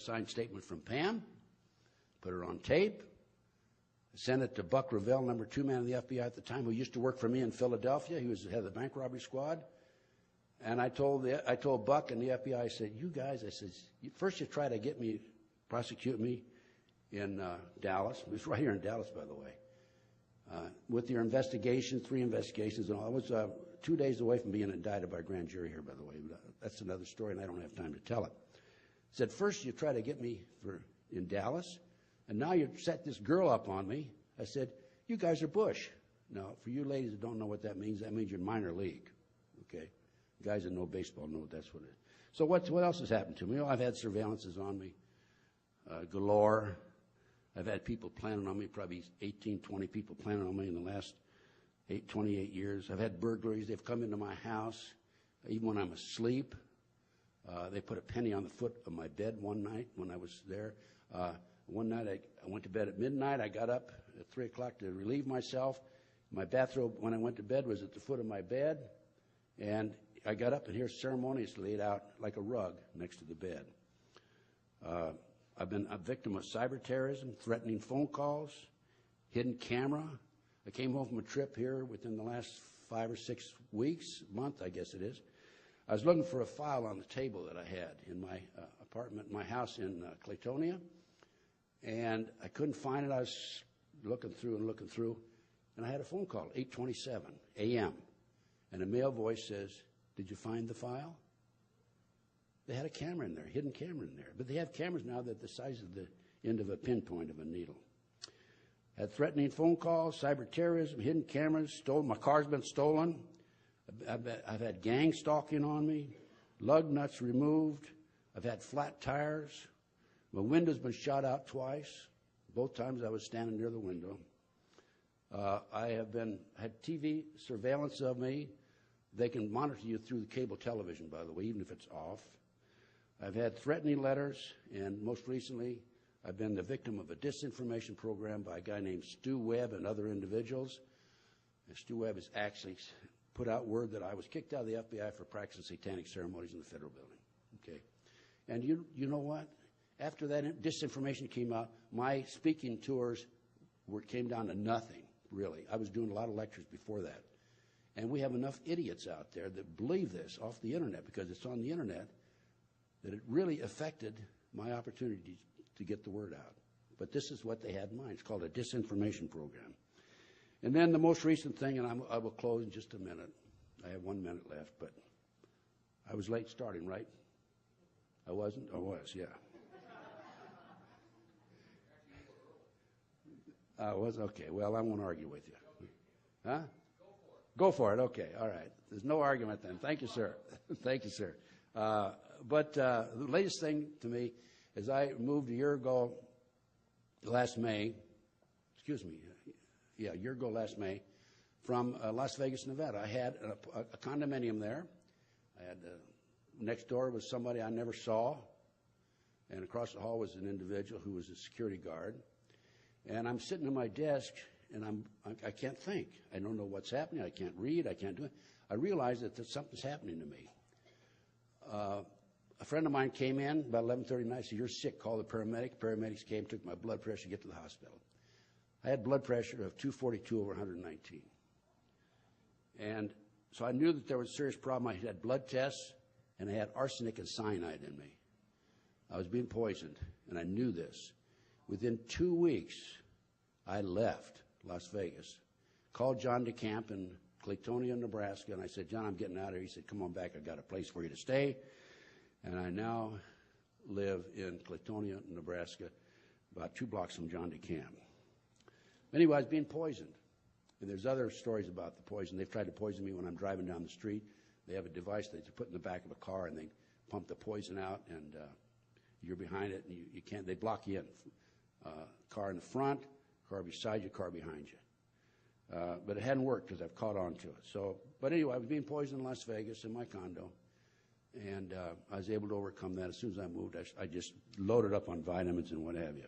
signed statement from Pam, put it on tape, sent it to Buck Revell, number 2 man of the FBI at the time, who used to work for me in Philadelphia. He was the head of the bank robbery squad. And I told Buck and the FBI, I said, you guys, I said, first you try to prosecute me in Dallas. It was right here in Dallas, by the way. With your investigations, 3 investigations and all. I was 2 days away from being indicted by a grand jury here, by the way. That's another story, and I don't have time to tell it. I said, first you try to get me in Dallas, and now you set this girl up on me. I said, you guys are Bush. Now, for you ladies that don't know what that means you're in minor league, okay? Guys that know baseball know that's what it is. So what else has happened to me? Well, I've had surveillances on me galore. I've had people planning on me, probably 18, 20 people planning on me in the last 28 years. I've had burglaries. They've come into my house, even when I'm asleep. They put a penny on the foot of my bed one night when I was there. One night I went to bed at midnight. I got up at 3 o'clock to relieve myself. My bathrobe, when I went to bed, was at the foot of my bed. And I got up, and here's ceremoniously laid out like a rug next to the bed. I've been a victim of cyber terrorism, threatening phone calls, hidden camera. I came home from a trip here within the last 5 or 6 weeks, month I guess it is. I was looking for a file on the table that I had in my apartment, my house in Claytonia, and I couldn't find it. I was looking through, and I had a phone call, 8:27 a.m., and a male voice says, did you find the file? They had a camera in there, hidden camera in there. But they have cameras now that the size of the end of a pinpoint of a needle. Had threatening phone calls, cyber terrorism, hidden cameras, stolen. My car's been stolen. I've had gang stalking on me, lug nuts removed. I've had flat tires. My window's been shot out twice. Both times I was standing near the window. I have had TV surveillance of me. They can monitor you through the cable television, by the way, even if it's off. I've had threatening letters, and most recently, I've been the victim of a disinformation program by a guy named Stu Webb and other individuals. And Stu Webb has actually put out word that I was kicked out of the FBI for practicing satanic ceremonies in the federal building. Okay, and you know what? After that disinformation came out, my speaking tours came down to nothing, really. I was doing a lot of lectures before that. And we have enough idiots out there that believe this off the internet, because it's on the internet, that it really affected my opportunity to get the word out. But this is what they had in mind. It's called a disinformation program. And then the most recent thing, and I will close in just a minute. I have 1 minute left, but I was late starting, right? I wasn't? I was, yeah. I was? Okay. Well, I won't argue with you. Huh? Go for it. Okay. All right. There's no argument then. Thank you, sir. Thank you, sir. But the latest thing to me is I moved a year ago last May, a year ago last May, from Las Vegas, Nevada. I had a condominium there. I had next door was somebody I never saw, and across the hall was an individual who was a security guard. And I'm sitting at my desk, and I can't think. I don't know what's happening. I can't read. I can't do it. I realize that something's happening to me. A friend of mine came in about 11:30 night, said, you're sick, call the paramedic. Paramedics came, took my blood pressure to get to the hospital. I had blood pressure of 242 over 119. And so I knew that there was a serious problem. I had blood tests, and I had arsenic and cyanide in me. I was being poisoned, and I knew this. Within 2 weeks, I left Las Vegas, called John DeCamp in Claytonia, Nebraska, and I said, John, I'm getting out of here. He said, come on back. I've got a place for you to stay. And I now live in Claytonia, Nebraska, about 2 blocks from John DeCamp. Anyway, I was being poisoned. And there's other stories about the poison. They've tried to poison me when I'm driving down the street. They have a device that they put in the back of a car, and they pump the poison out, and you're behind it, and you can't. They block you in. Car in the front, car beside you, car behind you. But it hadn't worked because I've caught on to it. But anyway, I was being poisoned in Las Vegas in my condo, and I was able to overcome that. As soon as I moved, I just loaded up on vitamins and what have you.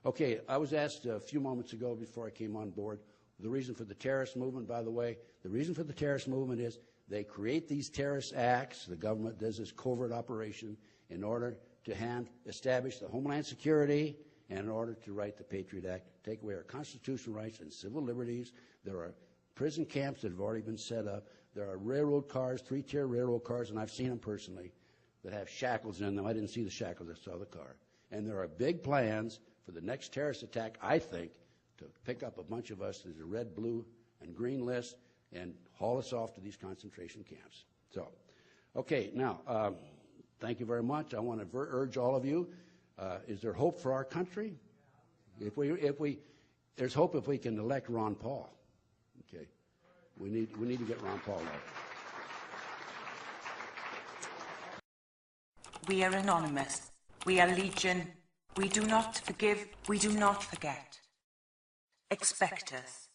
Okay, I was asked a few moments ago before I came on board, the reason for the terrorist movement, by the way. The reason for the terrorist movement is they create these terrorist acts. The government does this covert operation in order to establish the Homeland Security, and in order to write the Patriot Act, take away our constitutional rights and civil liberties. There are prison camps that have already been set up. There are railroad cars, three-tier railroad cars, and I've seen them personally, that have shackles in them. I didn't see the shackles, I saw the car. And there are big plans for the next terrorist attack, I think, to pick up a bunch of us as a red, blue, and green list and haul us off to these concentration camps. So, okay, now, thank you very much. I want to urge all of you, is there hope for our country? There's hope if we can elect Ron Paul. Okay, we need to get Ron Paul elected. We are anonymous. We are legion. We do not forgive. We do not forget. Expect us.